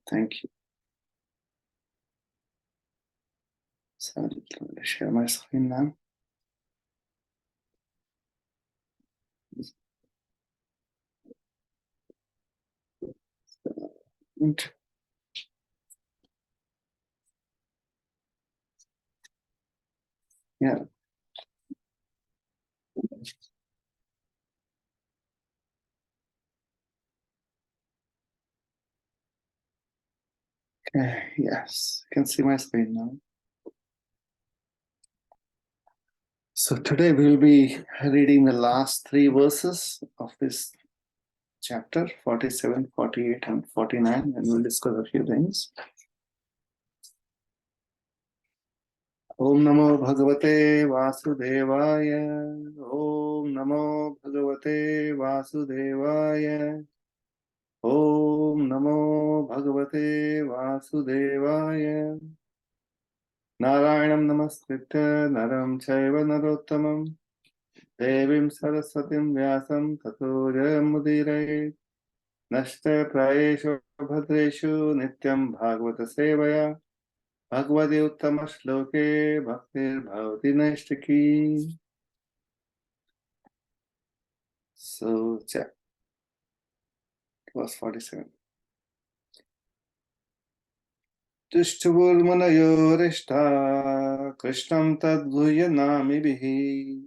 Thank you. So I'm going to share my screen now. Yeah. Okay. Yes, you can see my screen now. So today we'll be reading the last three verses of this chapter, 47, 48, and 49, and we'll discuss a few things. Om Namo Bhagavate Vasudevaya. Om Namo Bhagavate Vasudevaya. Om Namo Bhagavate Vasudevaya. Narayanam Namaskritya Naram Chaiva Narottamam Devim Saraswatim Vyasam Tato Jayamudire Nashte Prayeshu Bhadreshu Nityam Bhagavata Sevaya Bhagavati Uttama Shloke Bhaktir Bhavati Naishtaki. So, verse 47. Tishtavurmanayorishta Krishnam Tadguya Namibhi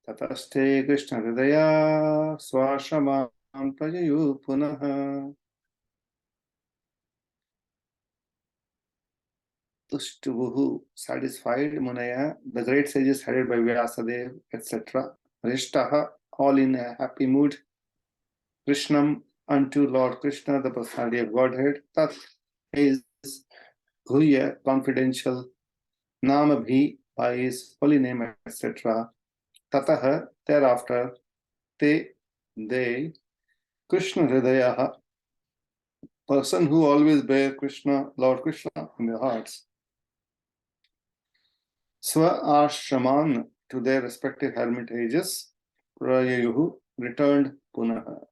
Tataste Krishna Hridaya Swashamam Prajayu Punaha. Tushtuvuhu, satisfied, Munaya, the great sages headed by Vyasadev, etc. Rishtaha, all in a happy mood. Krishnam, unto Lord Krishna, the personality of Godhead. Tat is Guhya, confidential. Namabhi, by his holy name, etc. Tataha, thereafter. Te, they. Krishna Hridayaha, person who always bear Krishna, Lord Krishna in their hearts. Swa Ashraman, to their respective hermitages. Prayayuhu, returned Punaha.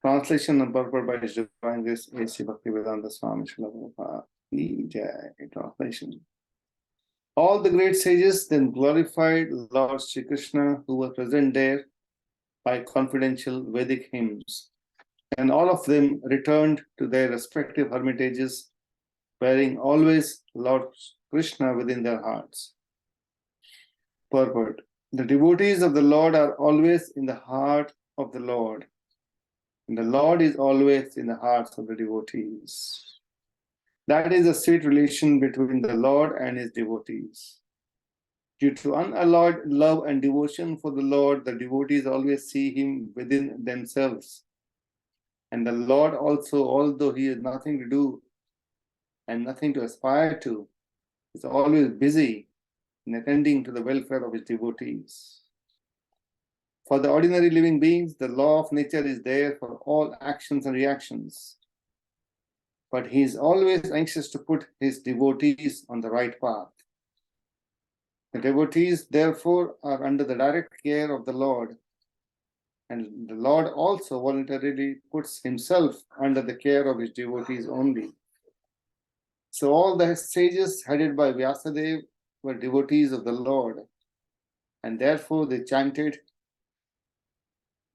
Translation and purport by His Divine Grace A.C. Bhaktivedanta Swami Srila Prabhupada. Translation. All the great sages then glorified Lord Sri Krishna, who were present there by confidential Vedic hymns, and all of them returned to their respective hermitages, bearing always Lord Krishna within their hearts. Purport. The devotees of the Lord are always in the heart of the Lord, and the Lord is always in the hearts of the devotees. That is a sweet relation between the Lord and his devotees. Due to unalloyed love and devotion for the Lord, the devotees always see him within themselves. And the Lord also, although he has nothing to do and nothing to aspire to, is always busy in attending to the welfare of his devotees. For the ordinary living beings, the law of nature is there for all actions and reactions. But he is always anxious to put his devotees on the right path. The devotees, therefore, are under the direct care of the Lord, and the Lord also voluntarily puts himself under the care of his devotees only. So all the sages headed by Vyasadeva were devotees of the Lord, and therefore they chanted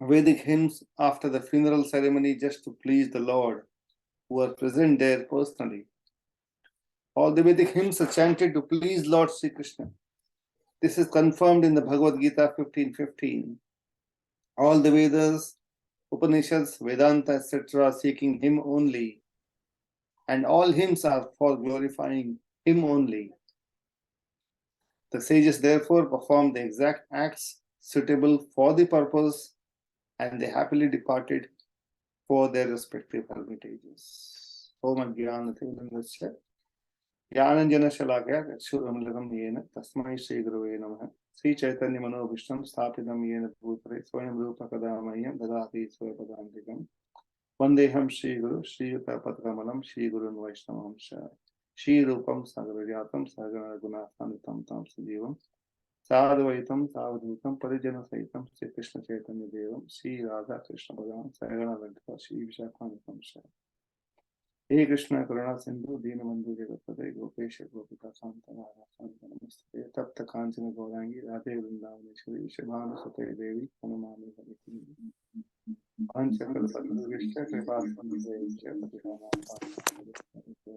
Vedic hymns after the funeral ceremony just to please the Lord, who were present there personally. All the Vedic hymns are chanted to please Lord Sri Krishna. This is confirmed in the Bhagavad Gita 15:15. All the Vedas, Upanishads, Vedanta, etc. seeking him only, and all hymns are for glorifying him only. The sages therefore performed the exact acts suitable for the purpose, and they happily departed for their respective hermitages. Om Jnana Tirandasya Jnananjana Shalakya Chakshuramilatam Yena Tasmai Shri Gurave Namaha Sri Chaitanya Manobhishtam Sthapitam Yena Bhutare Swayam Rupa Kadamayam Dadati Swayapadantikam Vandeham Shri Guru Shri Yuta Patramalam Shri Gurun Vaishnavam Shri Rupam Sagaryatam Sagana Gunatanitam Tam Sajivam Sadvaitam Savadhutam Parijana Saitam Sri Krishna Chaitanya Devam Sri Radha Krishna Bhagavan Sagana Lanta Shri Vishakanitam हे कृष्ण करुणा सिंधु दीनबंधु जगतपते गोपेश गोपिकाकांत राधाकांत नमस्ते तप्त कांचन गौरांगी राधे वृंदावनेश्वरी शुभानुसुते देवी हनुमानि हरिप्रिये पंचकल्पतरुश्च कृपा सिन्धुभ्यश्च पतितानां पावनेभ्यो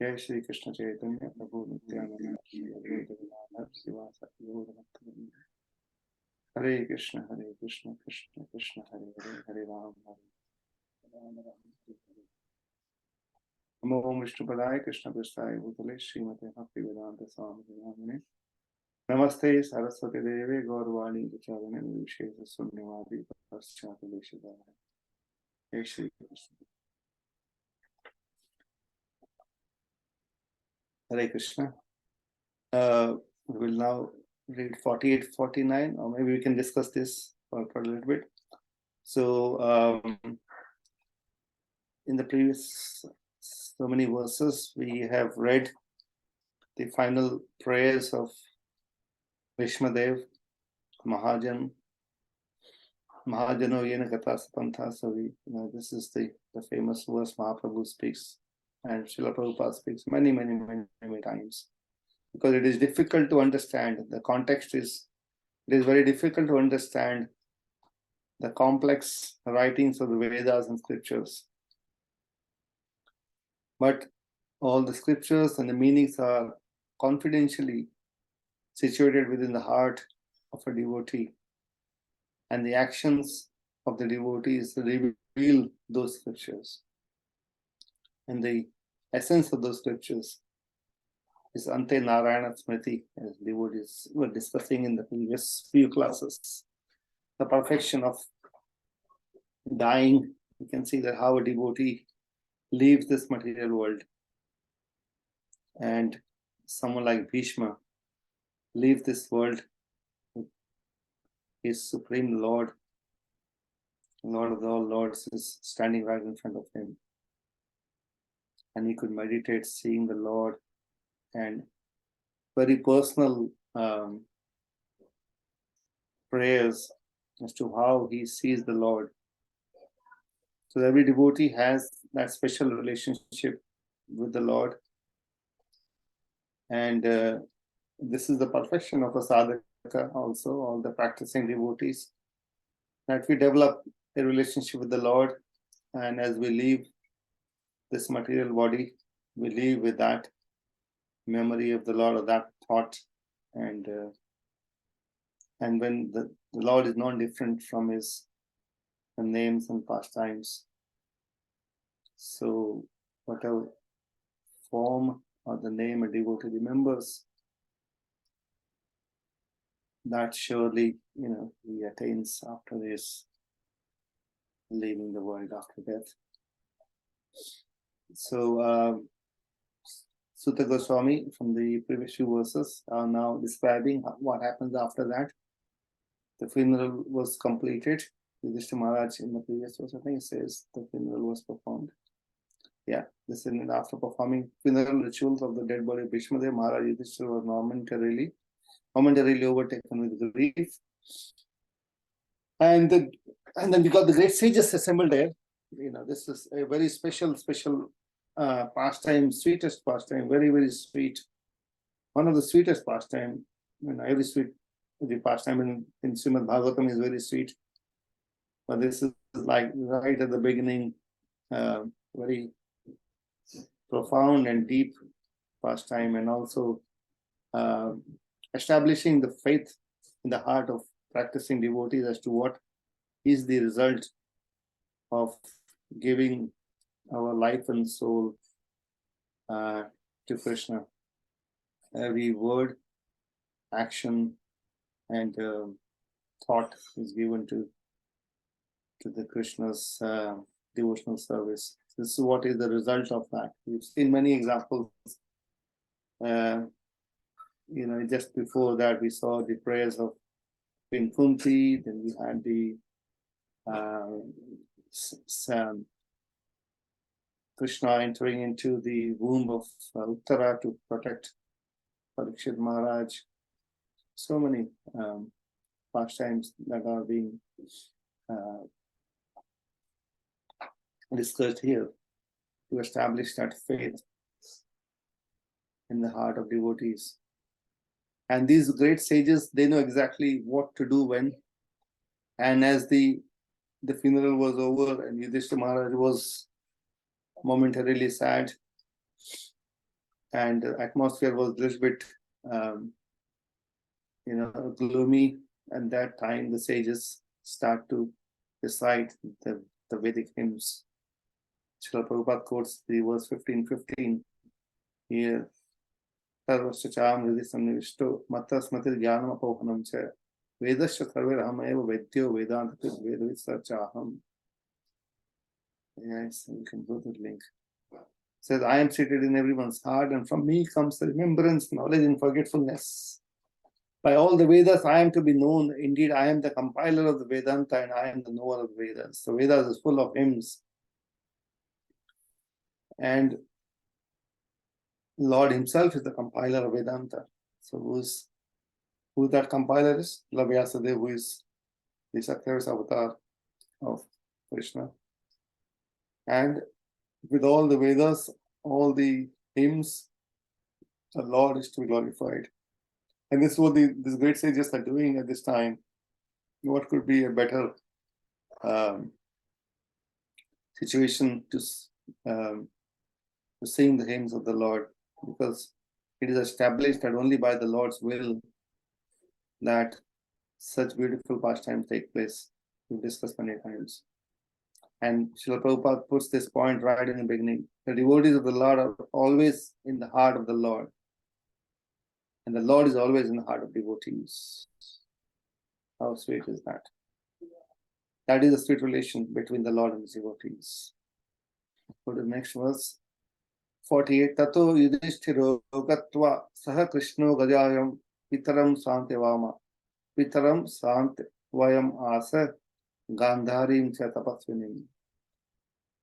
जय श्री कृष्ण चैतन्य प्रभु नित्यानंद श्री अद्वैत गदाधर शिवासादि गौरभक्तवृंद हरे कृष्ण कृष्ण कृष्ण हरे हरे हरे राम राम हरे हरे नमो विष्णुपदाय कृष्ण पृष्ठाय भूतले श्रीमते भक्ति वेदांत स्वामी नामिने नमस्ते सरस्वती देवे गौरवाणी प्रचारिणे विशेष शून्यवादी पश्चात देशदाय जय श्री कृष्ण हरे Krishna we will now read 48 49 or maybe we can discuss this for a little bit. So in the previous so many verses we have read the final prayers of Vishmadev Mahajano Yena Gata Sapantha. So this is the famous verse Mahaprabhu speaks and Srila Prabhupada speaks many times, because it is difficult to understand. The context is, it is very difficult to understand the complex writings of the Vedas and scriptures. But all the scriptures and the meanings are confidentially situated within the heart of a devotee, and the actions of the devotees reveal those scriptures. And the essence of those scriptures is Ante Narayana Smriti, as devotees were discussing in the previous few classes. The perfection of dying. You can see that how a devotee leaves this material world, and someone like Bhishma leaves this world with his supreme Lord, Lord of all Lords, is standing right in front of him, and he could meditate seeing the Lord, and very personal prayers as to how he sees the Lord. So every devotee has that special relationship with the Lord, and this is the perfection of a sadhaka also, all the practicing devotees, that we develop a relationship with the Lord, and as we leave this material body, we leave with that memory of the Lord, or that thought, and when the Lord is not different from his names and pastimes. So whatever form or the name a devotee remembers, that surely he attains after his leaving the world after death. So Sutta Goswami from the previous few verses are now describing what happens after that. The funeral was completed. Yudhishthira Maharaj in the previous verse, I think, says the funeral was performed. Yeah, this is after performing funeral rituals of the dead body of Bhishmadev, Maharaj Yudhishthira was momentarily overtaken with grief. And then because the great sages assembled there, this is a very special pastime, sweetest pastime, very sweet. One of the sweetest pastime. Every sweet the pastime in Srimad Bhagavatam is very sweet, but this is like right at the beginning, very profound and deep pastime, and also establishing the faith in the heart of practicing devotees as to what is the result of giving our life and soul to Krishna. Every word, action, and thought is given to the Krishna's devotional service. This is what is the result of that. We've seen many examples. Just before that, we saw the prayers of Queen Kunti. Then we had the Krishna entering into the womb of Uttara to protect Parikshit Maharaj. So many pastimes that are being discussed here. to establish that faith in the heart of devotees. And these great sages, they know exactly what to do when. And as the funeral was over and Yudhishthira Maharaj was momentarily sad, and the atmosphere was a little bit, gloomy. And that time, the sages start to recite the Vedic hymns. Srila Prabhupada quotes the verse 15:15 here. Sarvascha Mridhi Mata Smati Jnanam Apohanam Cha Vedasya Sarverahamayeva Vedyo Vedanta Vedavitsa Chaham. Yes, you can go to the link. It says, I am seated in everyone's heart, and from me comes the remembrance, knowledge, and forgetfulness. By all the Vedas, I am to be known. Indeed, I am the compiler of the Vedanta, and I am the knower of the Vedas. The Vedas is full of hymns. And Lord himself is the compiler of Vedanta. So who that compiler is? Vyasadeva, who is the Sakyavasa avatar of Krishna. And with all the Vedas, all the hymns, the Lord is to be glorified. And this is what these great sages are doing at this time. What could be a better situation to sing the hymns of the Lord? Because it is established that only by the Lord's will that such beautiful pastimes take place. We've discussed many times. And Srila Prabhupada puts this point right in the beginning. The devotees of the Lord are always in the heart of the Lord. And the Lord is always in the heart of devotees. How sweet is that? That is a sweet relation between the Lord and his devotees. Go to the next verse. 48. Tato yudhishthiro gatva saha krishno gajayam pitaram santevama pitaram santvayam asa gandharim cha tapasvinim.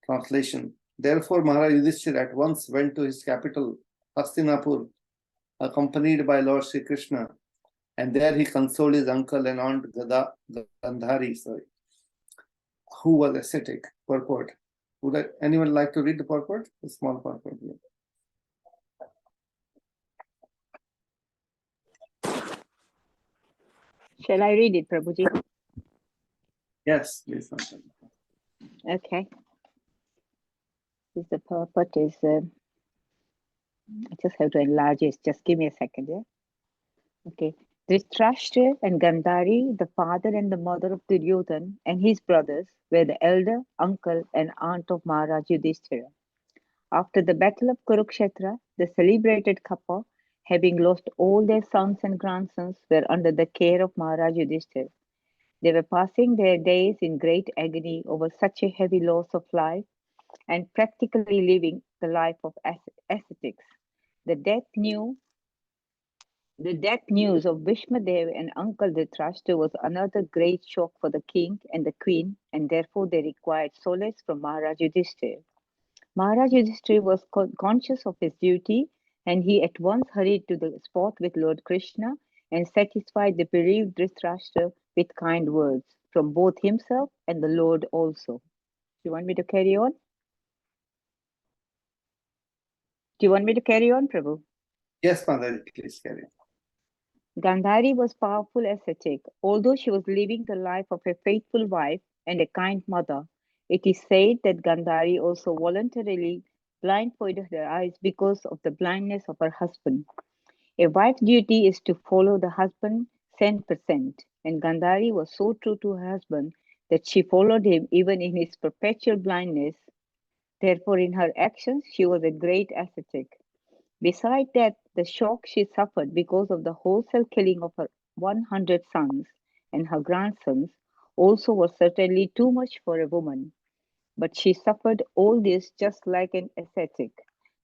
Translation. Therefore, Maharaj Yudhishthira at once went to his capital, Hastinapur, accompanied by Lord Sri Krishna, and there he consoled his uncle and aunt Gandhari, who was ascetic. Purport. Would anyone like to read the purport? A small purport here. Shall I read it, Prabhuji? Yes, please. Okay. This the purport is. I just have to enlarge it. Just give me a second, yeah. Okay. Dhritarashtra and Gandhari, the father and the mother of Duryodhana, and his brothers were the elder, uncle, and aunt of Maharaj Yudhishthira. After the battle of Kurukshetra, the celebrated couple, having lost all their sons and grandsons, were under the care of Maharaj Yudhishthira. They were passing their days in great agony over such a heavy loss of life and practically living the life of ascetics. The death news of Bhishmadev and Uncle Dhritarashtra was another great shock for the king and the queen, and therefore they required solace from Maharaj Yudhishthira. Maharaj Yudhishthira was conscious of his duty, and he at once hurried to the spot with Lord Krishna and satisfied the bereaved Dhritarashtra with kind words from both himself and the Lord also. Do you want me to carry on? Do you want me to carry on, Prabhu? Yes, Mother, please carry on. Gandhari was powerful ascetic. Although she was living the life of a faithful wife and a kind mother, it is said that Gandhari also voluntarily blindfolded her eyes because of the blindness of her husband. A wife's duty is to follow the husband 100%, and Gandhari was so true to her husband that she followed him even in his perpetual blindness. Therefore, in her actions, she was a great ascetic. Besides that, the shock she suffered because of the wholesale killing of her 100 sons and her grandsons also was certainly too much for a woman. But she suffered all this just like an ascetic.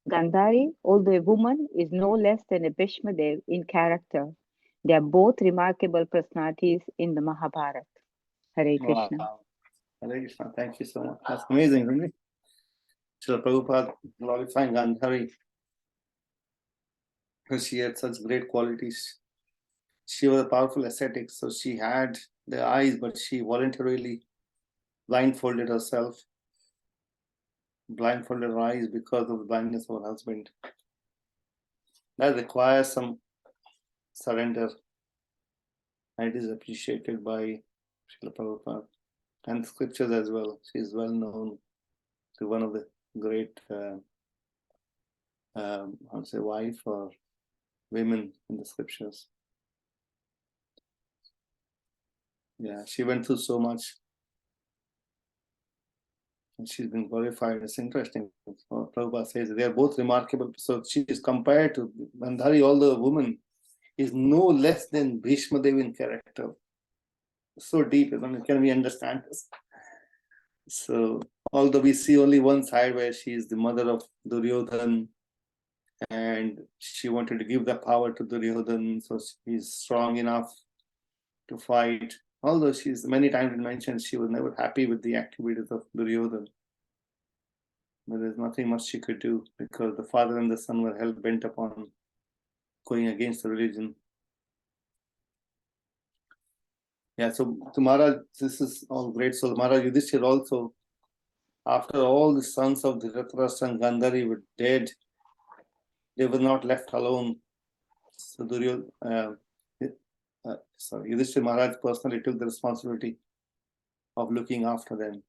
Gandhari, although a woman, is no less than a Bhishmadev in character. They are both remarkable personalities in the Mahabharata. Hare Krishna. Wow. Hare Krishna. Thank you so much. That's amazing, isn't it? Srila Prabhupada glorifying Gandhari because she had such great qualities. She was a powerful ascetic, so she had the eyes, but she voluntarily blindfolded herself blindfolded her eyes because of the blindness of her husband. That requires some surrender, and it is appreciated by Srila Prabhupada and scriptures as well. She is well known to one of the great, I would say, wife or women in the scriptures. Yeah, she went through so much, and she's been glorified. It's interesting. Prabhupada says they are both remarkable. So she is compared to Gandhari, although a woman, is no less than Bhishma Dev in character. So deep, can we understand this? So, although we see only one side where she is the mother of Duryodhan, and she wanted to give the power to Duryodhan, so he's strong enough to fight. Although she's many times mentioned she was never happy with the activities of Duryodhan. But there's nothing much she could do because the father and the son were hell bent upon going against the religion. Yeah, so to Maharaj, this is all great. So Maharaj Yudhishthira also, after all the sons of Dhritarashtra and Gandhari were dead, they were not left alone. So Yudhishthira Maharaj personally took the responsibility of looking after them.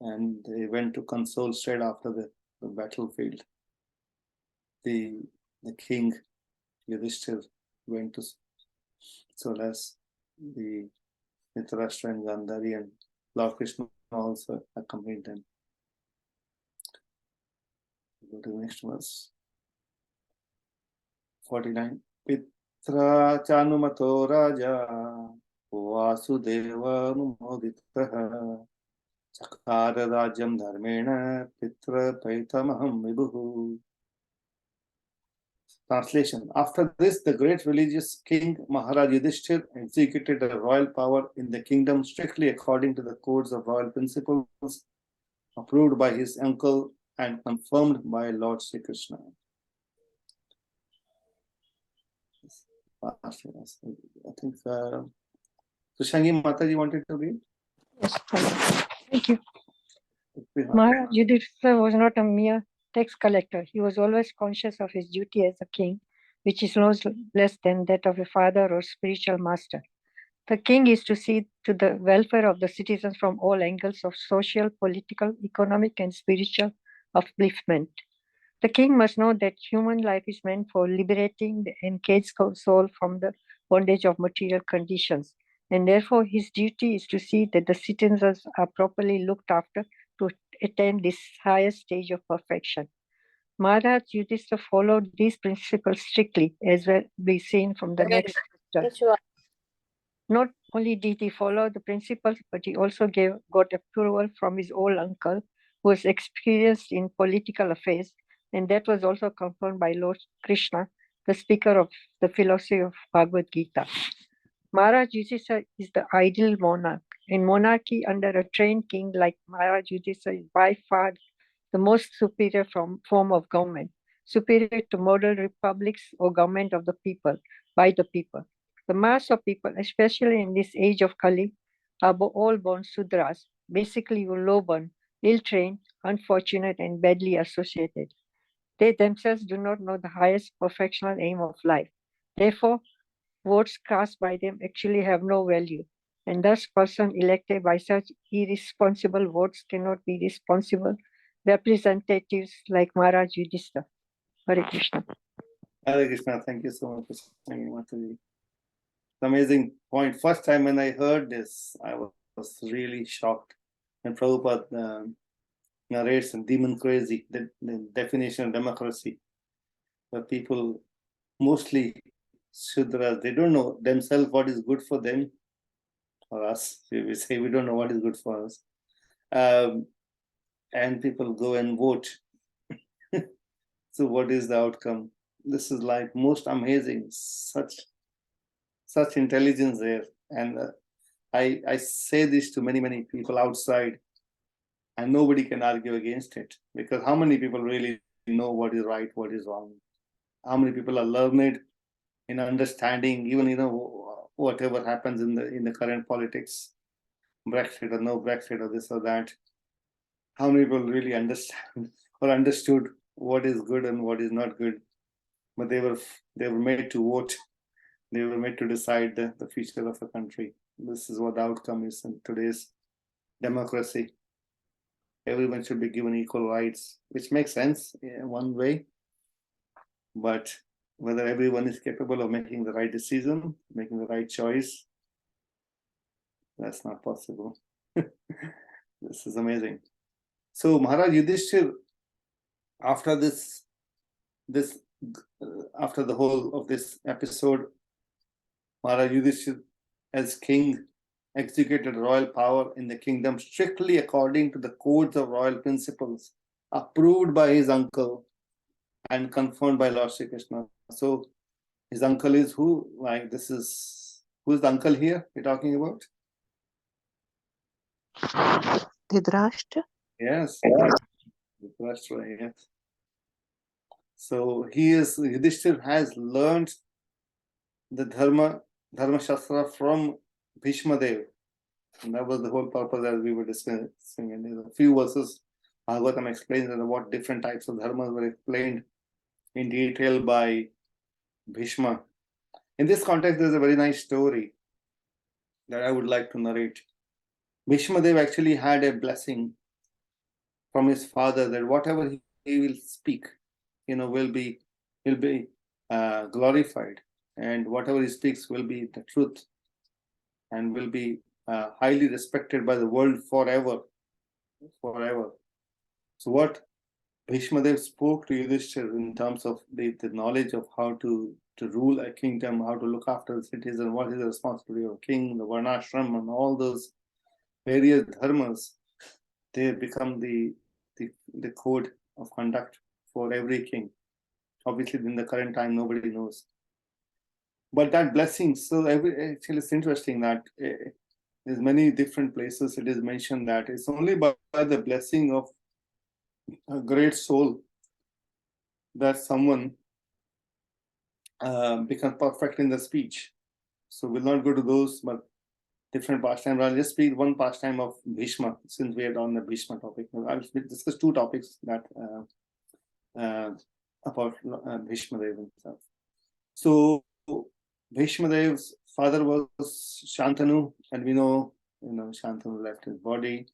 And they went to console straight after the battlefield. The king, Yudhishthira, went to solace the Dhritarashtra and Gandhari, and Lord Krishna also accompanied them. Go to the next verse. 49. Pitra chanumato raja vasudeva numoditaha chakara rajyam dharmena pitra paitamaham vibhu. Translation. After this, the great religious king Maharaj Yudhishthir executed a royal power in the kingdom strictly according to the codes of royal principles approved by his uncle and confirmed by Lord Sri Krishna. I think Sushangi Mataji wanted to read. Yes, thank you. Maharaj Yudhishthira was not a mere tax collector. He was always conscious of his duty as a king, which is no less than that of a father or spiritual master. The king is to see to the welfare of the citizens from all angles of social, political, economic, and spiritual upliftment. The king must know that human life is meant for liberating the encaged soul from the bondage of material conditions, and therefore his duty is to see that the citizens are properly looked after to attain this highest stage of perfection. Maharaj Yudhishthira followed these principles strictly, as will be seen from the next chapter. Not only did he follow the principles, but he also got approval from his old uncle, who was experienced in political affairs, and that was also confirmed by Lord Krishna, the speaker of the philosophy of Bhagavad Gita. Maharaj Yudhishthira is the ideal monarch. In monarchy, under a trained king like Maharaj Yudhishthira is by far the most superior form of government, superior to model republics or government of the people, by the people. The mass of people, especially in this age of Kali, are all born Sudras, basically low-born, ill-trained, unfortunate, and badly associated. They themselves do not know the highest perfectional aim of life. Therefore, votes cast by them actually have no value, and thus person elected by such irresponsible votes cannot be responsible representatives like Maharaj Yudhishthira. Hare Krishna. Hare Krishna, thank you so much for saying, Mataji. Amazing point. First time when I heard this, I was really shocked. And Prabhupada narrates in Demon Crazy, the definition of democracy. The people, mostly Shudras, they don't know themselves what is good for them or us. We say we don't know what is good for us. And people go and vote. So what is the outcome? This is like most amazing, such intelligence there. And I say this to many people outside, and nobody can argue against it, because how many people really know what is right, what is wrong? How many people are learned in understanding, even whatever happens in the current politics, Brexit or no Brexit or this or that? how many people really understand or understood what is good and what is not good? But they were made to vote. They were made to decide the future of a country. This is what the outcome is in today's democracy. Everyone should be given equal rights, which makes sense in one way. But whether everyone is capable of making the right decision, making the right choice, that's not possible. This is amazing. So Maharaj Yudhishthir, after after the whole of this episode, Maharaj Yudhishthir as king executed royal power in the kingdom strictly according to the codes of royal principles approved by his uncle and confirmed by Lord Sri Krishna. So his uncle is who? Like, this is, who's the uncle here you're talking about? Dhritarashtra? Yes, Dhritarashtra, yes. So Yudhishthir has learned the Dharma Shastra from Bhishma Dev. And that was the whole purpose as we were discussing. And there's a few verses Bhagavatam explains what different types of dharmas were explained in detail by Bhishma. In this context, there's a very nice story that I would like to narrate. Bhishma Dev actually had a blessing from his father that whatever he will speak, will be glorified, and whatever he speaks will be the truth and will be highly respected by the world forever. So what Bhishma Dev spoke to Yudhishthir in terms of the knowledge of how to rule a kingdom, how to look after the citizen, what is the responsibility of a king, the varnashram, and all those various dharmas, they become the code of conduct for every king. Obviously, in the current time, nobody knows. But that blessing, so actually, it's interesting that there's many different places it is mentioned that it's only by the blessing of a great soul that someone becomes perfect in the speech. So we'll not go to those, but different pastimes. I'll just speak one pastime of Bhishma, since we are on the Bhishma topic. I'll discuss two topics that about Bhishma Dev himself. So Bhishma Dev's father was Shantanu, and we know, Shantanu left his body.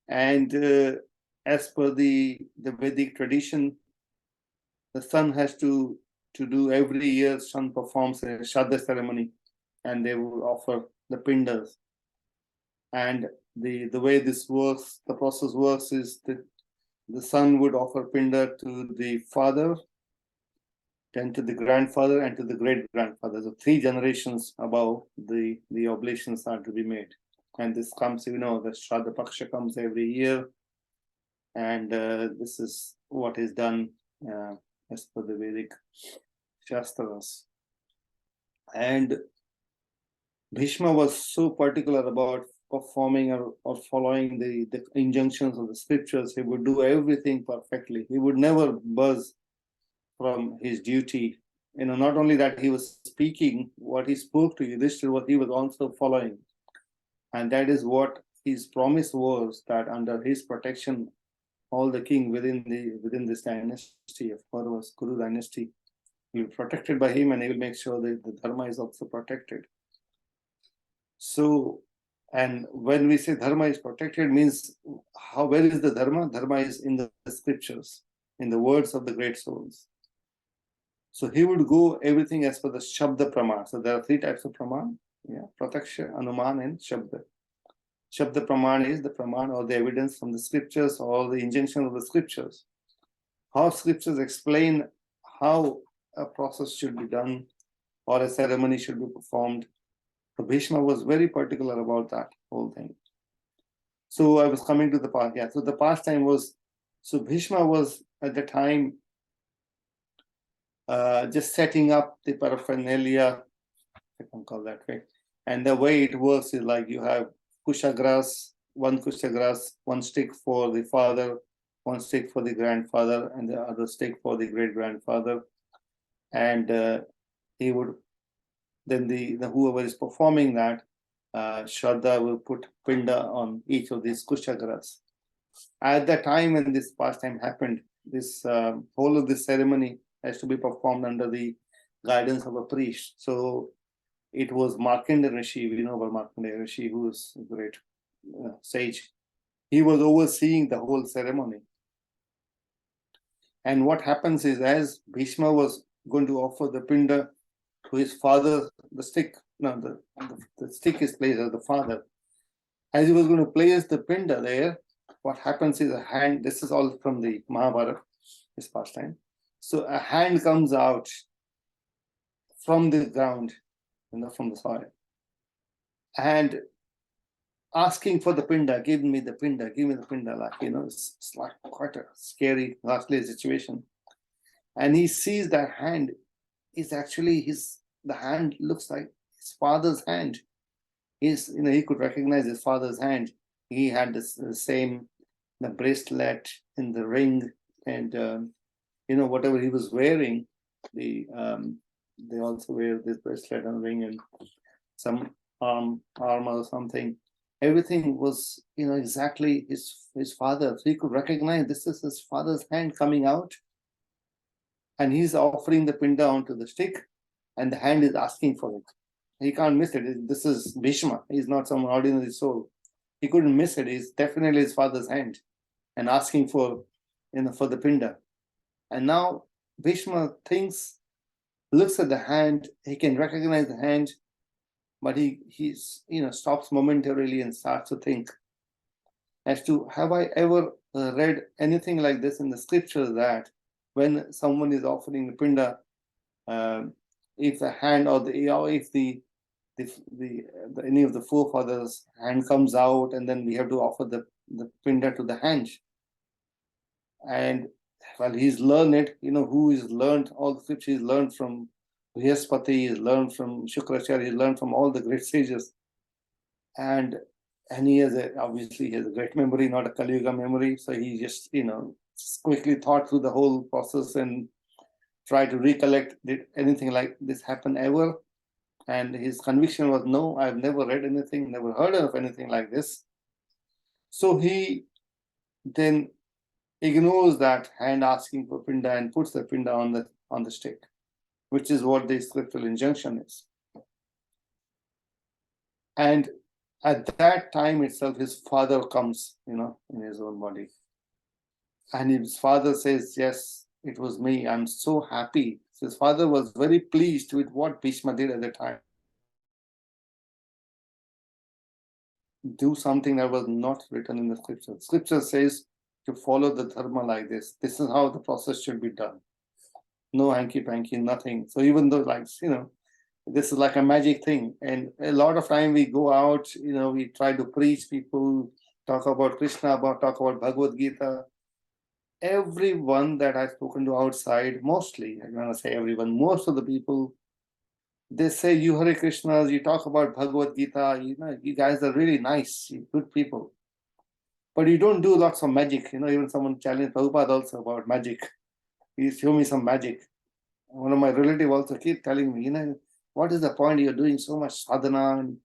And as per the Vedic tradition, the son has to do every year. Son performs a Shraddha ceremony, and they will offer the pindas. And the way this works, the process works, is that the son would offer pinda to the father, then to the grandfather, and to the great grandfather. So 3 generations above, the oblations are to be made. And this comes, the Shraddha Paksha comes every year, and this is what is done as per the Vedic Shastras. And Bhishma was so particular about performing or following the injunctions of the scriptures. He would do everything perfectly. He would never buzz from his duty. Not only that, he was speaking what he spoke to Yudhishthira, what he was also following. And that is what his promise was, that under his protection, all the king within this dynasty of Kauravas, Kuru dynasty, will be protected by him, and he will make sure that the dharma is also protected. So, and when we say dharma is protected, means where is the dharma? Dharma is in the scriptures, in the words of the great souls. So he would go everything as per the Shabda Praman. So there are 3 types of Praman, Prataksha, Anuman, and Shabda. Shabda Praman is the Praman or the evidence from the scriptures or the injunction of the scriptures. How scriptures explain how a process should be done or a ceremony should be performed. So Bhishma was very particular about that whole thing. So I was coming to the past. So the pastime was, so Bhishma was at the time just setting up the paraphernalia, if I can call that way. And the way it works is like you have kusha grass, one stick for the father, one stick for the grandfather, and the other stick for the great grandfather. And he would then the whoever is performing that Shraddha will put pinda on each of these kushagras. At the time when this pastime happened, this whole of this ceremony has to be performed under the guidance of a priest. So it was Markandeya Rishi, we know about Markandeya Rishi, who is a great sage. He was overseeing the whole ceremony. And what happens is, as Bhishma was going to offer the pinda to his father, the stick is placed as the father. As he was going to place the pinda there, what happens is a hand, this is all from the Mahabharata, this pastime. So a hand comes out from the ground, from the soil, and asking for the pinda, give me the pinda, like, it's like quite a scary, ghastly situation. And he sees that hand is actually the hand looks like his father's hand. He could recognize his father's hand. He had the same, the bracelet and the ring, and whatever he was wearing, they also wear this bracelet and ring and some armor or something. Everything was, exactly his father. So he could recognize this is his father's hand coming out, and he's offering the pinda onto the stick, and the hand is asking for it. He can't miss it. This is Bhishma. He's not some ordinary soul. He couldn't miss it. It's definitely his father's hand, and asking for the pinda. And now Bhishma looks at the hand. He can recognize the hand, but he stops momentarily and starts to think as to, have I ever read anything like this in the scriptures, that when someone is offering the pinda, if the hand or if any of the forefathers' hand comes out, and then we have to offer the pinda to the hand. And well, he's learned it, who is learned all the scripture. He's learned from Brihaspati, he's learned from Shukracharya, he's learned from all the great sages. And he has obviously he has a great memory, not a Kali Yuga memory. So he just, quickly thought through the whole process and tried to recollect, did anything like this happen ever? And his conviction was, no, I've never read anything, never heard of anything like this. So he then ignores that hand asking for pinda and puts the pinda on the stick, which is what the scriptural injunction is. And at that time itself, his father comes, in his own body. And his father says, yes, it was me. I'm so happy. So his father was very pleased with what Bhishma did at the time. Do something that was not written in the scripture. Scripture says to follow the dharma like this. This is how the process should be done. No hanky-panky, nothing. So even though, this is like a magic thing. And a lot of time we go out, we try to preach people, talk about Krishna, talk about Bhagavad Gita. Everyone that I've spoken to outside, mostly, I want to say everyone, most of the people, they say, you Hare Krishnas, you talk about Bhagavad Gita, you guys are really nice, good people. But you don't do lots of magic. Even someone challenged Prabhupada also about magic. He show me some magic. One of my relatives also keep telling me, what is the point? You're doing so much sadhana and,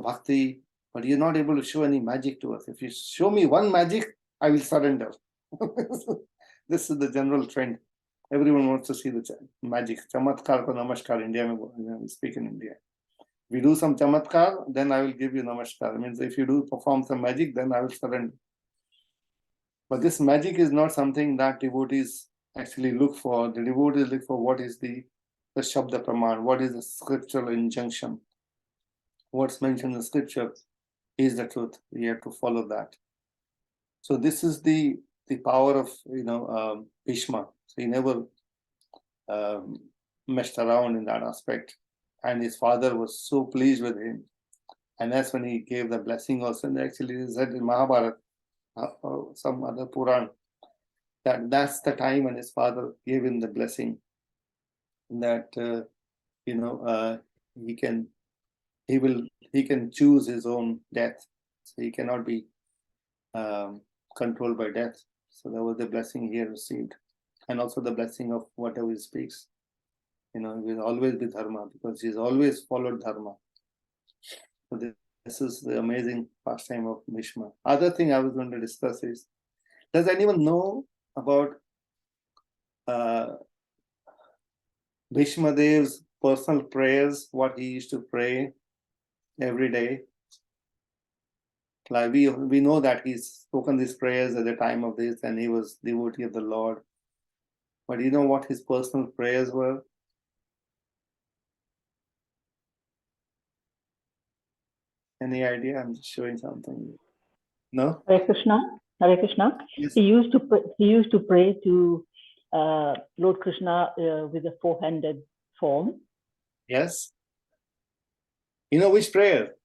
bhakti, but you're not able to show any magic to us. If you show me one magic, I will surrender. This is the general trend. Everyone wants to see the magic. Chamatkar ko namaskar. India, we speak in India. We do some chamatkar, then I will give you namaskar. It means if you perform some magic, then I will surrender. But this magic is not something that devotees actually look for. The devotees look for what is the Shabda Praman, what is the scriptural injunction. What's mentioned in the scripture is the truth. We have to follow that. So this is the power of Bhishma. So he never messed around in that aspect, and his father was so pleased with him. And that's when he gave the blessing also. And actually it is said in Mahabharata or some other Puran that's the time when his father gave him the blessing that he can choose his own death. So he cannot be controlled by death. So that was the blessing he received, and also the blessing of whatever he speaks. He will always be dharma, because he's always followed dharma. So This is the amazing pastime of Bhishma. Other thing I was going to discuss is, does anyone know about Bhishma Dev's personal prayers, what he used to pray every day? Like we know that he's spoken these prayers at the time of this, and he was devotee of the Lord. But you know what his personal prayers were? Any idea? I'm just showing something. No? Hare Krishna. Hare Krishna. Yes. He used to pray to Lord Krishna with a four-handed form. Yes. You know which prayer?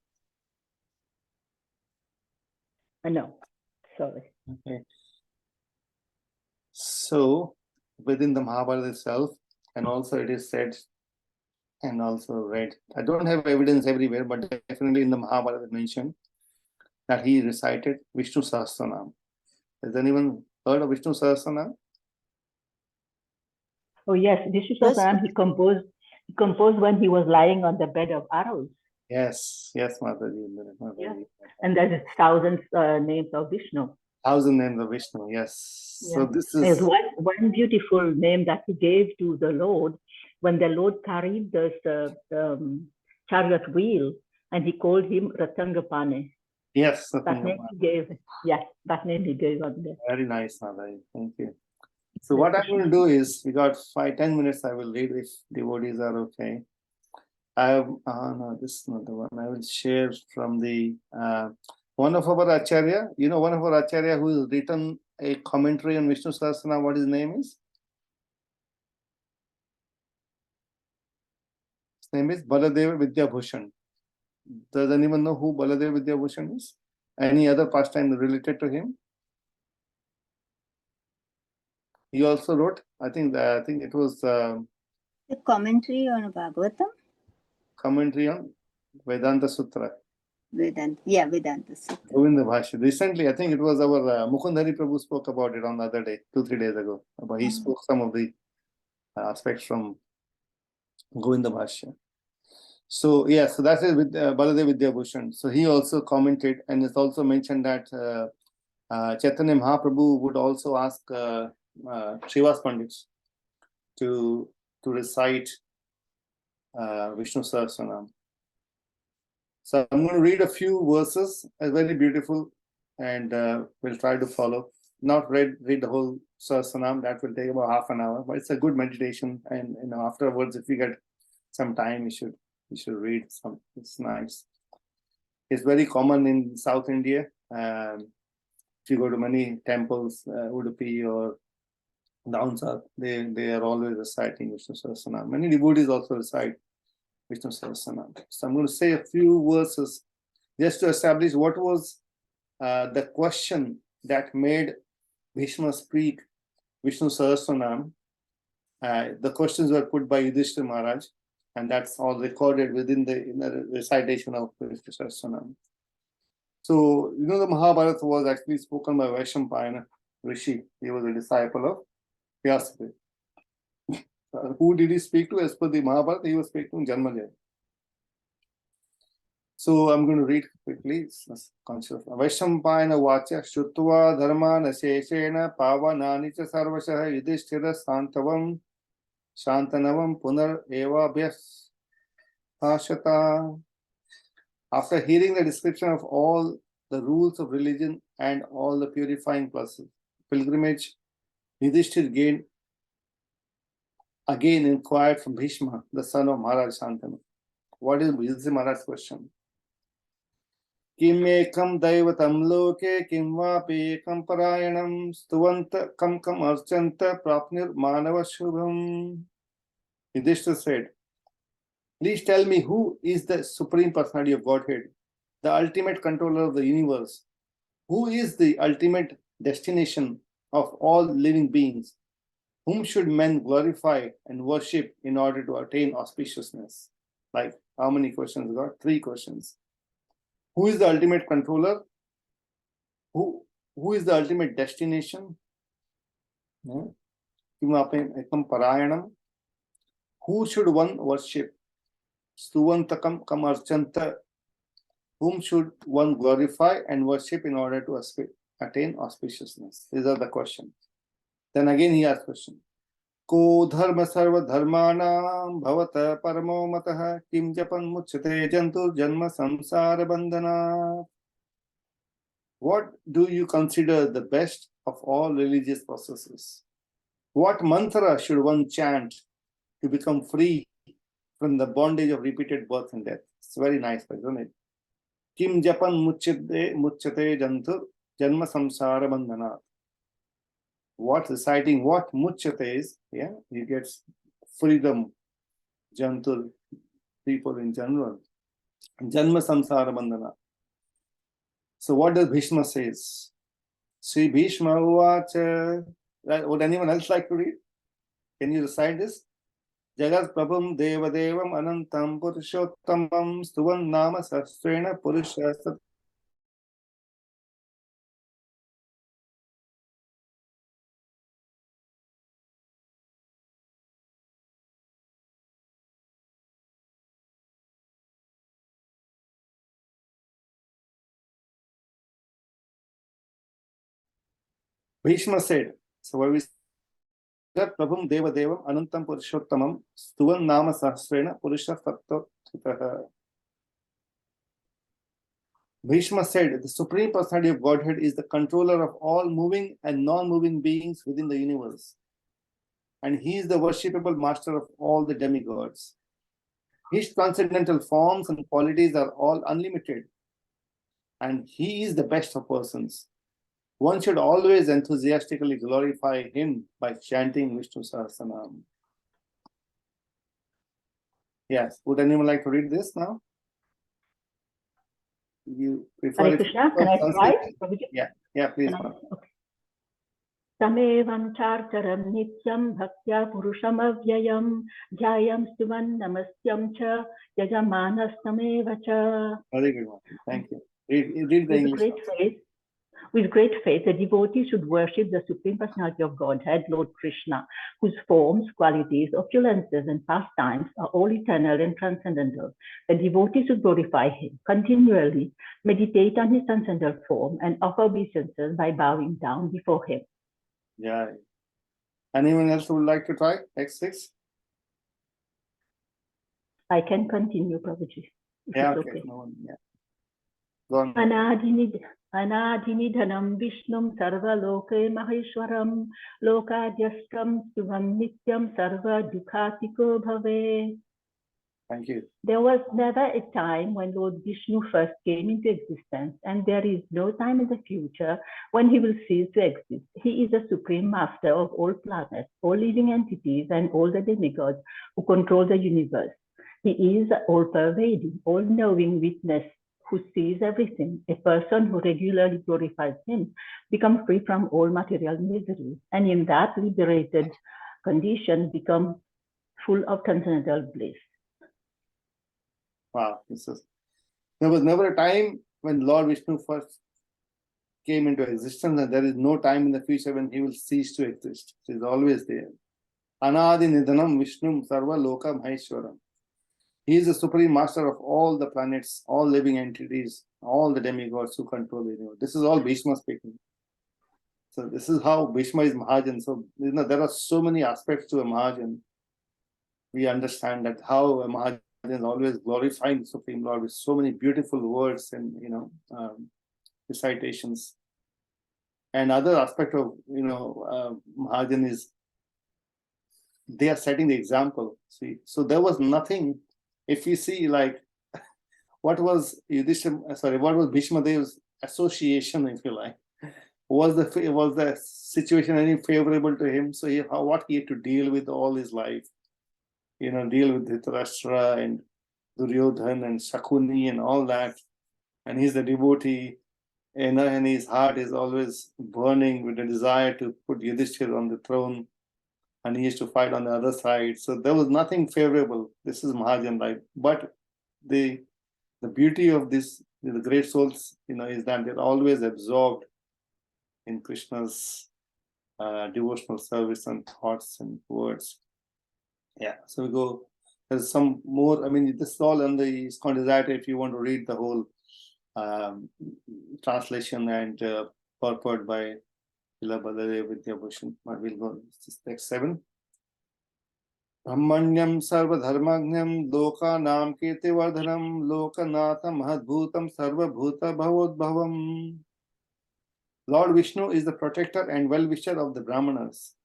No, sorry. Okay. So within the Mahabharata itself, and also it is said and also read. I don't have evidence everywhere, but definitely in the Mahabharata mentioned that he recited Vishnu Sahasranam. Has anyone heard of Vishnu Sahasranam? Oh yes, this is Yes, Sahasranam he composed when he was lying on the bed of arrows. Yes, Mataji. Yeah. And there's thousands names of Vishnu. 1,000 names of Vishnu, yes. Yeah. So this There's is one beautiful name that he gave to the Lord when the Lord carried this chariot wheel, and he called him Ratangapane. yes. That name he gave. Yes, that name he gave on there. Very nice, Mataji. Thank you. So what I'm going to do is, we got 5-10 minutes. I will read if devotees are okay. I have no, this is not the one. I will share from the one of our Acharya. You know, one of our Acharya who has written a commentary on Vishnu Sahasranam. What his name is? His name is Baladeva Vidyabhushan. Does anyone know who Baladeva Vidyabhushan is? Any other pastime related to him? He also wrote, I think it was the commentary on Bhagavatam. commentary on Vedanta Sutra. Vedanta Sutra. Govinda Bhashya. Recently, I think it was our Mukundhari Prabhu spoke about it on the other day, 2-3 days ago. But he spoke some of the aspects from Govinda Bhashya. So yeah, so that is with Baladev Vidyabhushan. So he also commented, and it's also mentioned that Chaitanya Mahaprabhu would also ask Srivas Pandits to recite Vishnu Sahasranam. So I'm going to read a few verses, very beautiful, and we'll try to follow. Not read the whole Sahasranam, that will take about half an hour, but it's a good meditation. And afterwards, if you get some time, you should read some. It's nice. It's very common in South India. If you go to many temples, Udupi or down south, they are always reciting Vishnu Sahasranam. Many devotees also recite Vishnu Sahasranam. So I'm going to say a few verses just to establish what was the question that made Bhishma speak Vishnu Sahasranam. The questions were put by Yudhishthira Maharaj, and that's all recorded within the recitation of Vishnu Sahasranam. So, the Mahabharata was actually spoken by Vaishampayana Rishi. He was a disciple of Vyasadeva. Who did he speak to? As per the Mahabharata, he was speaking to Janmajaya. So I'm going to read quickly. Vaishampayana vacha shutva dharmana sheshena pavanani cha sarvashah yudhishthira santavam shantanavam punar evabhyas bhashata. After hearing the description of all the rules of religion and all the purifying pilgrimage, Yudhishthira again inquired from Bhishma, the son of Maharaj Shantanu. What is Yudhishthira Maharaj's question? Kim ekam daivatam loke kim vapi ekam parayanam stuvanta kam archanta prapnir manava shubham. Yudhishthira said, please tell me who is the Supreme Personality of Godhead, the ultimate controller of the universe, who is the ultimate destination of all living beings, whom should men glorify and worship in order to attain auspiciousness? Like, how many questions we got? 3 questions. Who is the ultimate controller? Who is the ultimate destination? Who should one worship? Stuvantakam kam archanta. Whom should one glorify and worship in order to attain auspiciousness? These are the questions. Then again he asks question. Ko dharma sarva dharmanam bhavata paramo matah kim japan muchyate jantur janma samsara bandhana. What do you consider the best of all religious processes? What mantra should one chant to become free from the bondage of repeated birth and death? It's very nice, isn't it? Kim japan muchyate jantur janma samsara bandhana. What reciting what muchyate is, yeah, you get freedom, jantur, people in general. Janma samsara bandhana. So what does Bhishma says? Sri Bhishma uvacha. Would anyone else like to read? Can you recite this? Jagat Prabhum Deva Devam Anantam Purushottamam Stuvan Nama Sahasrena Purushasat. Bhishma said, so what we Jagat Prabhum Deva Devam Anantam Purushottamam Stuvan Nama Sahasrena Purushasat. Bhishma said, the Supreme Personality of Godhead is the controller of all moving and non-moving beings within the universe. And he is the worshipable master of all the demigods. His transcendental forms and qualities are all unlimited. And he is the best of persons. One should always enthusiastically glorify him by chanting Vishnu Sahasranam. Yes, would anyone like to read this now? You prefer Hare Krishna, can I try? Yeah, please. Okay. Tamevam chartaram nityam bhaktya purusham avyayam jayam stuvan namastyam cha yajamanas tameva cha. Very good one. Thank you. Read the English. With great faith, the devotee should worship the Supreme Personality of Godhead, Lord Krishna, whose forms, qualities, opulences, and pastimes are all eternal and transcendental. The devotee should glorify him continually, meditate on his transcendental form, and offer obeisances by bowing down before him. Yeah. Anyone else who would like to try? X6? I can continue, Prabhuji. Yeah, okay. No one, yeah. Go on. Anadhinidhanam Vishnum Sarva Loke Maheshwaram Lokadyastram Suvam Nityam Sarva Dukhatiko Bhave. Thank you. There was never a time when Lord Vishnu first came into existence, and there is no time in the future when he will cease to exist. He is the supreme master of all planets, all living entities, and all the demigods who control the universe. He is all-pervading, all-knowing witness who sees everything. A person who regularly glorifies him becomes free from all material miseries, and in that liberated condition becomes full of transcendental bliss. Wow, there was never a time when Lord Vishnu first came into existence, and there is no time in the future when he will cease to exist. He is always there. Anadi Nidhanam Vishnum Sarva Loka Maheshwaram. He is the supreme master of all the planets, all living entities, all the demigods who control the universe. This is all Bhishma speaking. So this is how Bhishma is Mahajan. So there are so many aspects to a Mahajan. We understand that how a Mahajan is always glorifying the Supreme Lord with so many beautiful words and recitations. And other aspect of Mahajan is they are setting the example. See, so there was nothing. If you see, like, what was Bhishma Dev's association, if you like, was the situation any favorable to him? So what he had to deal with all his life, deal with Dhritarashtra and Duryodhan and Shakuni and all that, and he's a devotee, and his heart is always burning with the desire to put Yudhishthira on the throne, and he used to fight on the other side. So there was nothing favorable. This is Mahajan life. But the beauty of this, the great souls, is that they're always absorbed in Krishna's devotional service and thoughts and words. Yeah, so we go. There's some more. I mean, this is all on the ISKCON Desire. If you want to read the whole translation and purport by Baladev Vidyabhushan. But we'll go text 7. Brahmanyam sarvadharmagnyam lokanam kirtivardhanam lokanatham mahadbhutam sarvabhuta bhavodbhavam. Lord Vishnu is the protector and well-wisher of the Brahmanas.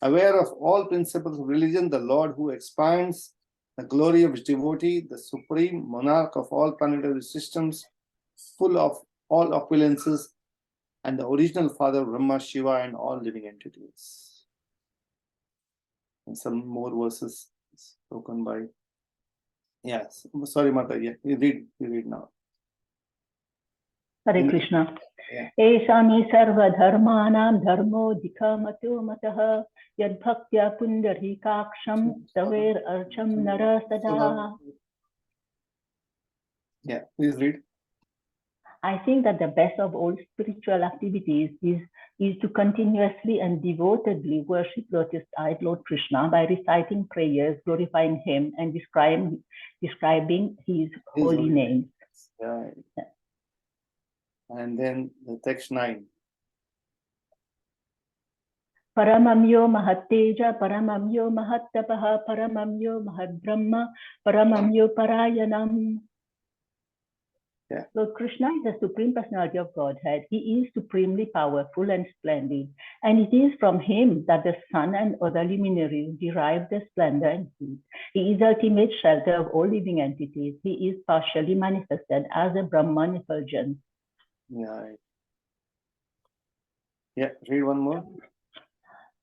Aware of all principles of religion, the Lord who expands the glory of his devotee, the supreme monarch of all planetary systems, full of all opulences, and the original father of Brahma, Shiva, and all living entities. And some more verses spoken by. Yes, sorry, Mata. Yeah, you read now. Hare Krishna. Yeah. Eshami sarva dharmanam dharmo dikamato matah yad bhaktya pundarikaksham taver archam nara sada. Yeah, please read. I think that the best of all spiritual activities is to continuously and devotedly worship lotus-eyed Lord Krishna by reciting prayers, glorifying him, and describing his holy names. Yeah. And then the text 9. Paramamyo mahatteja, paramamyo mahattapaha, paramamyo mahadbrahma, paramamyo parayanam. Yeah. Lord Krishna is the Supreme Personality of Godhead. He is supremely powerful and splendid. And it is from him that the sun and other luminaries derive their splendor and heat. He is the ultimate shelter of all living entities. He is partially manifested as a Brahman effulgence. Yeah. Yeah, read one more.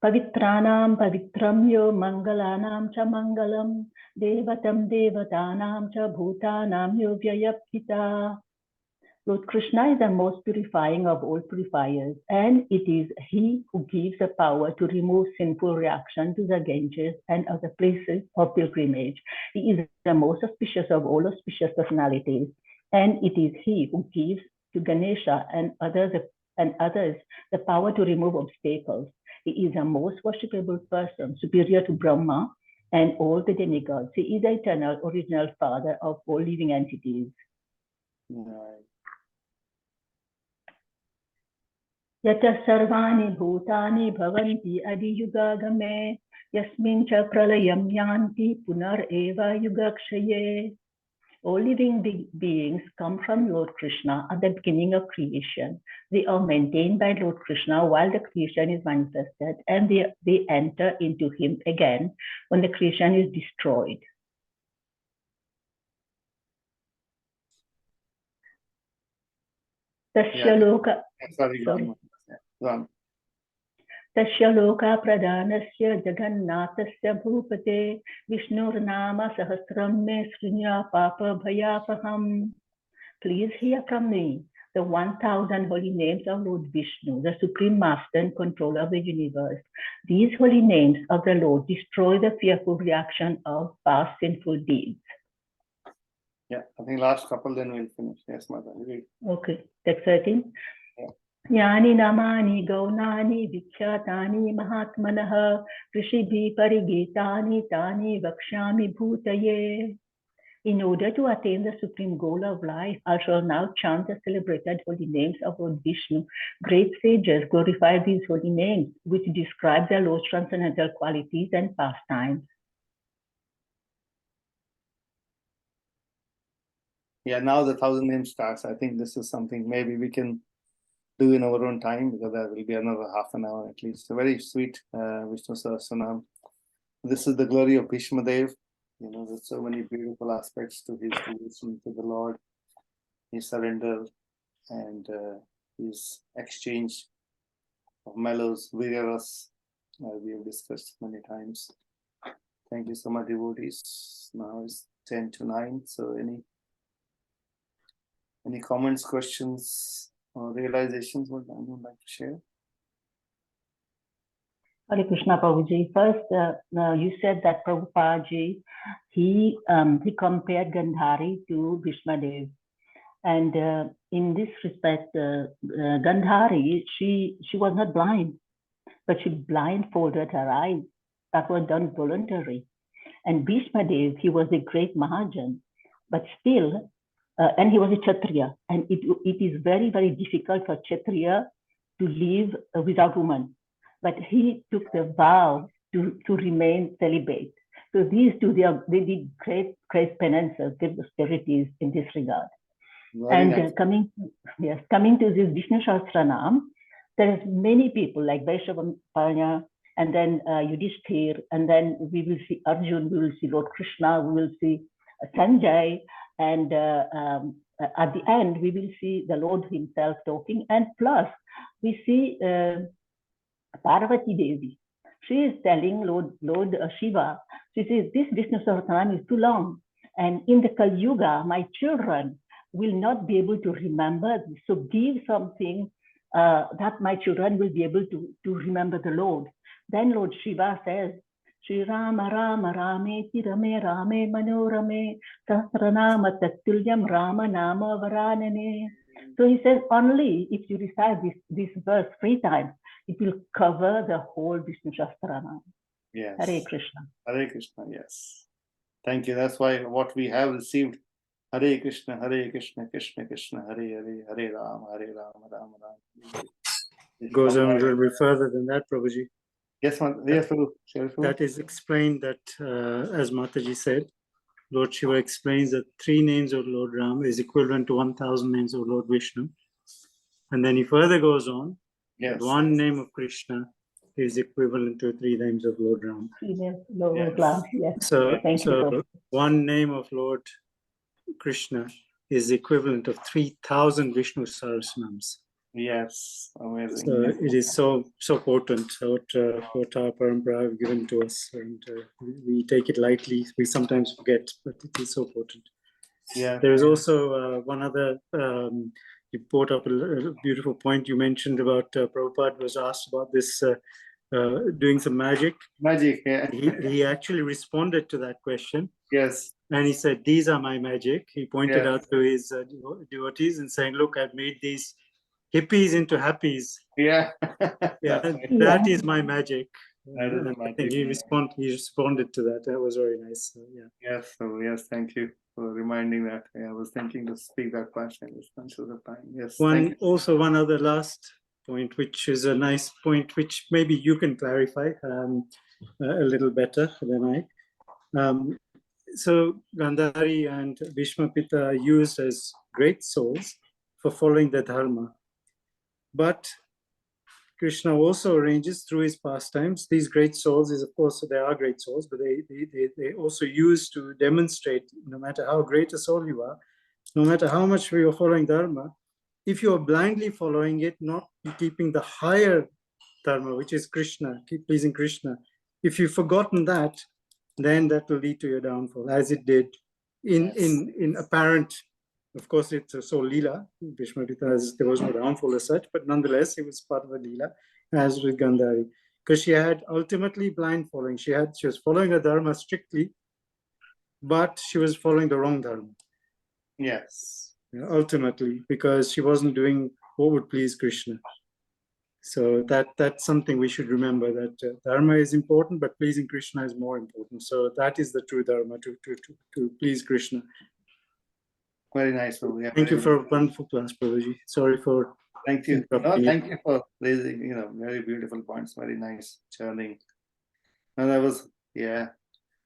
Pavitranam pavitramyo mangalanam cha mangalam devatam devatanam cha bhutanam yo vyayapita. Lord Krishna is the most purifying of all purifiers, and it is he who gives the power to remove sinful reaction to the Ganges and other places of pilgrimage. He is the most auspicious of all auspicious personalities, and it is he who gives to Ganesha and others the power to remove obstacles. He is the most worshipable person, superior to Brahma and all the demigods. He is the eternal, original father of all living entities. Yata sarvani bhutani bhavanti adiyugagame yasmin cha pralayam yanti punar eva yugakshaye. All living beings come from Lord Krishna at the beginning of creation. They are maintained by Lord Krishna while the creation is manifested, and they enter into him again when the creation is destroyed. Tasya loka. Tasya loka pradhanasya jagannathasya bhupate Vishnurnama sahasram me srinya papa bhayapaham. Please hear from me the 1,000 holy names of Lord Vishnu, the Supreme Master and Controller of the universe. These holy names of the Lord destroy the fearful reaction of past sinful deeds. Yeah, I think last couple, then we'll finish. Yes, Mother. Okay, text 13. Yeah. Yani namani gaunani vikhyatani mahatmanaha rishibhi parigitani tani vakshami bhutaye. In order to attain the supreme goal of life, I shall now chant the celebrated holy names of Lord Vishnu. Great sages glorify these holy names, which describe the Lord's transcendental qualities and pastimes. Yeah, now the 1,000 names starts. I think this is something maybe we can do in our own time, because there will be another half an hour at least. A very sweet Vishnu Sahasranam. This is the glory of Bhishma Dev. You know, there's so many beautiful aspects to his devotion to the Lord, his surrender, and his exchange of mellows, viraras, we have discussed many times. Thank you so much, devotees. Now it's 10 to 9. So any comments, questions, or realizations what I would like to share? Hare Krishna, Prabhuji. First, you said that Prabhupada he compared Gandhari to Bhishma Dev. And in this respect, Gandhari, she was not blind, but she blindfolded her eyes. That was done voluntarily. And Bhishma Dev, he was a great Mahajan, but still and he was a Kshatriya, and it is very, very difficult for Kshatriya to live without woman. But he took the vow to remain celibate. So these two, they did great penances, great austerities in this regard. Very nice. Coming to this Vishnu Sahasranam, there is many people like Vaishnavarmanya, and then Yudhishthir, and then we will see Arjun, we will see Lord Krishna, we will see Sanjay, and at the end we will see the Lord himself talking, and plus we see Parvati Devi. She is telling Lord Shiva, she says, this Vishnu Sahasranam is too long, and in the Kali Yuga, my children will not be able to remember this. So give something that my children will be able to remember the Lord. Then Lord Shiva says, Shri Rama Rama Rameti Rame Rame Manorame Sahasranama Tatulyam Rama Nama Varanane. So he says, only if you recite this verse 3 times, it will cover the whole Vishnu Sahasranam. Yes. Hare Krishna. Hare Krishna, yes. Thank you. That's why what we have received, Hare Krishna, Krishna Krishna, Hare Hare, Hare Rama, Rama Rama. It goes on a little bit further than that, Prabhuji. Yes, Prabhu. That is explained that, as Mataji said, Lord Shiva explains that 3 names of Lord Ram is equivalent to 1,000 names of Lord Vishnu. And then he further goes on, yes, that 1 name of Krishna is equivalent to 3 names of Lord Ram. Yes, Lord Yes. Ram. Yes. So, Thank you. 1 name of Lord Krishna is equivalent of 3,000 Vishnu Sahasranams. Yes, amazing. So it is so potent what our parampara have given to us, and we take it lightly. We sometimes forget, but it is so potent. Yeah. There is also one other. You brought up a beautiful point. You mentioned about Prabhupada was asked about this doing some magic. Magic. Yeah. He actually responded to that question. Yes. And he said, "These are my magic." He pointed Yes. out to his devotees and saying, "Look, I've made these hippies into happies." Yeah. Yeah, that is my magic. That is the I think magic. he responded to that. That was very nice. So, yeah. Yes. So yes, thank you for reminding that. I was thinking to speak that question. It's not sure the time. Yes. One other last point, which is a nice point, which maybe you can clarify a little better than I. So Gandhari and Bhishmapita are used as great souls for following the dharma. But Krishna also arranges through his pastimes. These great souls is, of course, they are great souls, but they also use to demonstrate, no matter how great a soul you are, no matter how much you are following dharma, if you are blindly following it, not keeping the higher dharma, which is Krishna, keep pleasing Krishna, if you've forgotten that, then that will lead to your downfall, as it did in apparent. Of course, it's a soul Leela. Bhishmapita, there was no downfall as such, but nonetheless, it was part of the Leela, as with Gandhari. Because she had ultimately blind following. She was following her dharma strictly, but she was following the wrong dharma. Yes. Ultimately, because she wasn't doing what would please Krishna. So that's something we should remember, that dharma is important, but pleasing Krishna is more important. So that is the true dharma, to please Krishna. Very nice. Yeah, thank you for a wonderful class, Prabhuji. Sorry for thank you. No, thank you for raising, very beautiful points. Very nice churning. And I was, yeah.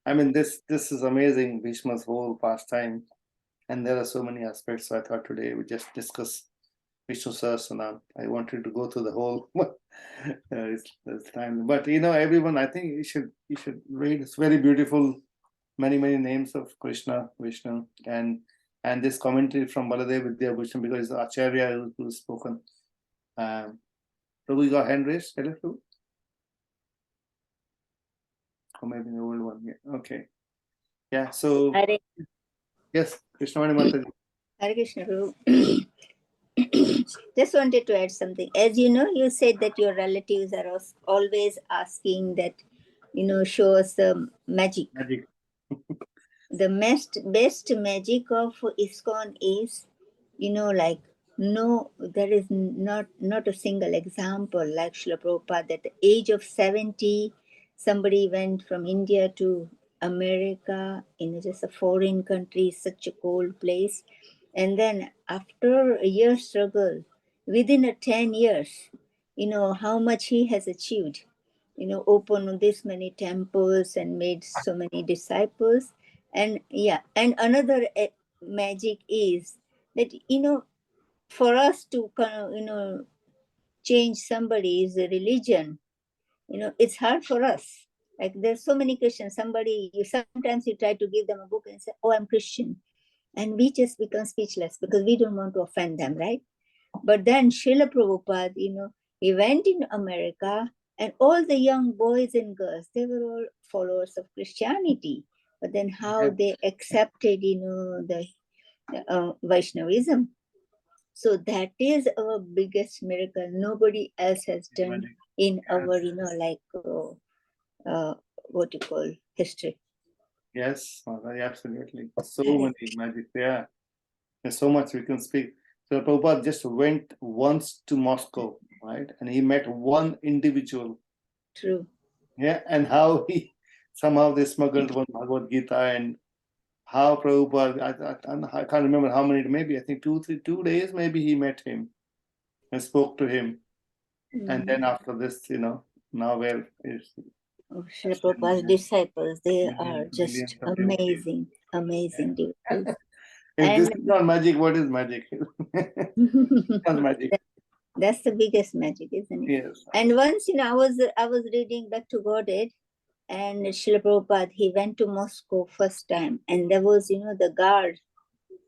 I mean, this is amazing, Bhishma's whole pastime. And there are so many aspects. So I thought today we just discuss Vishnu Sahasranam. I wanted to go through the whole it's time. But everyone, I think you should read. It's very beautiful. Many names of Krishna, Vishnu, and this commentary from Baladev Vidyabhushan, because it's Acharya who's spoken. Prabhu, you got hand raised? Hello, Prabhu? Or maybe the old one. Yeah. Okay. Yeah. So yes, Krishna Mataji. Hare Krishna, Prabhu. Just wanted to add something. As you know, you said that your relatives are always asking that, show us the magic. The best magic of ISKCON is, there is not a single example like Srila Prabhupada. At the age of 70, somebody went from India to America, just a foreign country, such a cold place. And then after a year struggle, within 10 years, how much he has achieved, opened this many temples and made so many disciples. And and another magic is that, for us to change somebody's religion, it's hard for us. Like there's so many Christians, sometimes you try to give them a book and say, oh, I'm Christian. And we just become speechless because we don't want to offend them, right? But then Srila Prabhupada, he went in America, and all the young boys and girls, they were all followers of Christianity. But then how they accepted, the Vaishnavism. So that is our biggest miracle. Nobody else has done in our, what you call history. Yes, Mother, absolutely. So many magic there. There's so much we can speak. So Prabhupada just went once to Moscow, right? And he met one individual. True. Yeah, and how somehow they smuggled one Bhagavad Gita, and how Prabhupada, I can't remember how many, maybe I think 2 days, maybe he met him and spoke to him. And then after this, now where is Srila Prabhupada's disciples, they are just amazing, devotees. If this is not magic, what is magic? That's magic. That's the biggest magic, isn't it? Yes. And once, I was reading Back to Godhead, and Srila Prabhupada, he went to Moscow first time, and there was, the guard,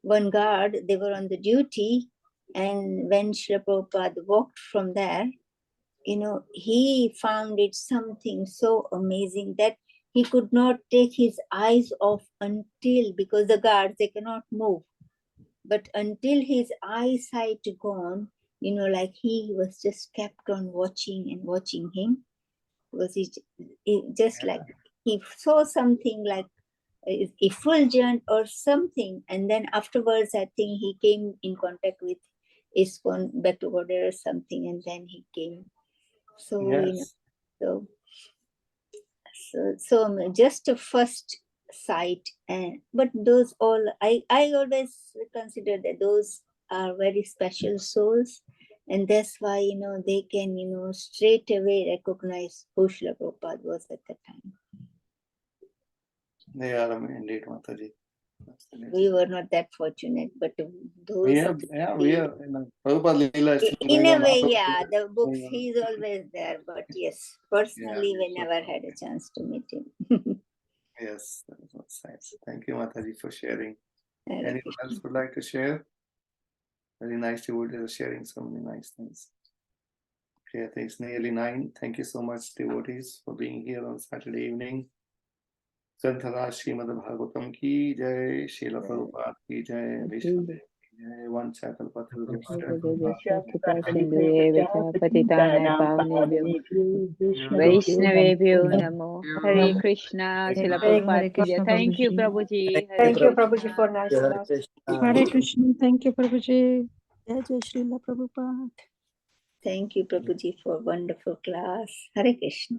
one guard, they were on the duty, and when Srila Prabhupada walked from there, he found it something so amazing that he could not take his eyes off until, because the guards, they cannot move. But until his eyesight gone, like he was just kept on watching and watching him. Because he just like, he saw something like effulgent or something. And then afterwards, I think he came in contact with ISKCON, Back to Godhead or something, and then he came. So, so just a first sight, but those all, I always consider that those are very special souls, and that's why they can straight away recognize who Srila Prabhupada was at the time. They are indeed, Mataji. We were not that fortunate, but those we are. Prabhupada Leela is in a way, the books, he's always there, but yes, personally, we never had a chance to meet him. Yes, that's nice. Thank you, Mataji, for sharing. Anyone else would like to share? Very nice devotees are sharing so many nice things. Okay, I think it's nearly 9. Thank you so much, devotees, for being here on Saturday evening. Santhara Srimad Bhagavatam ki jai, Srila Prabhupada ki jai, Vishnu ki jai, Vancha Vaishnavebhyo namo. Hare Krishna, Srila Prabhupada ki jai. Thank you, Prabhuji. Thank you, Prabhuji, for nice class. Hare Krishna. Thank you, Prabhuji. Jai Jai Srila Prabhupada. Thank you, Prabhuji, for wonderful class. Hare Krishna.